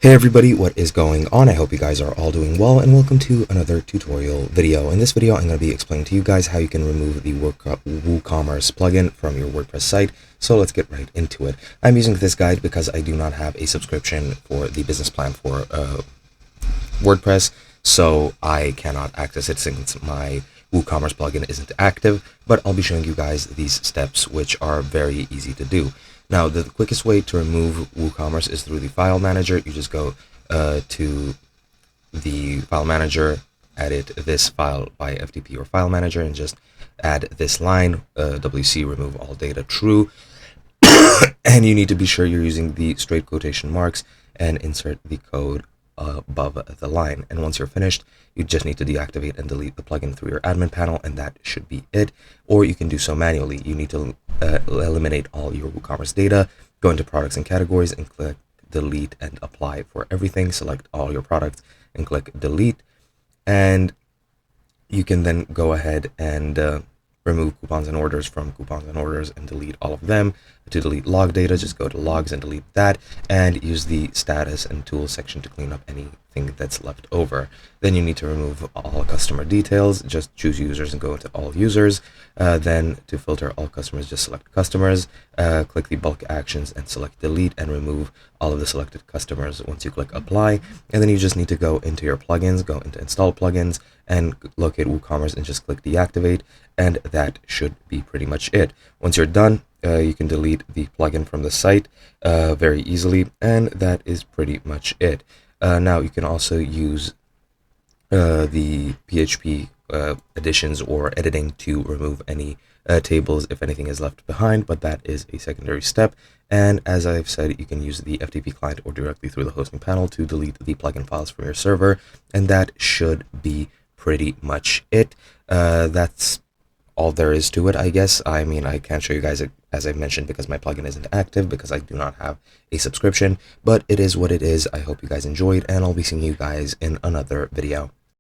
Hey everybody, what is going on? I hope you guys are all doing well, and welcome to another tutorial video. In this video, I'm going to be explaining to you guys how you can remove the WooCommerce plugin from your WordPress site. So let's get right into it. I'm using this guide because I do not have a subscription for the business plan for WordPress, so I cannot access it since my WooCommerce plugin isn't active, but I'll be showing you guys these steps, which are very easy to do. Now, the quickest way to remove WooCommerce is through the file manager. You just go to the file manager, edit this file by FTP or file manager, and just add this line, WC remove all data true. And you need to be sure you're using the straight quotation marks and insert the code above the line. And once you're finished, you just need to deactivate and delete the plugin through your admin panel, and that should be it. Or you can do so manually. You need to eliminate all your WooCommerce data, go into products and categories, and click delete and apply for everything. Select all your products and click delete, and you can then go ahead and remove coupons and orders from coupons and orders and delete all of them. To delete log data, just go to logs and delete that, and use the status and tools section to clean up anything that's left over. Then you need to remove all customer details. Just choose users and go into all users. Then to filter all customers, just select customers, click the bulk actions and select delete, and remove all of the selected customers once you click apply. And then you just need to go into your plugins, go into install plugins, and locate WooCommerce and just click deactivate, and that should be pretty much it. Once you're done, you can delete the plugin from the site very easily, and that is pretty much it. Now you can also use the PHP additions or editing to remove any tables if anything is left behind, but that is a secondary step. And as I've said, you can use the FTP client or directly through the hosting panel to delete the plugin files from your server, and that should be pretty much it. That's all there is to it, I guess. I mean, I can't show you guys it, as I mentioned, because my plugin isn't active, because I do not have a subscription, but it is what it is. I hope you guys enjoyed, and I'll be seeing you guys in another video.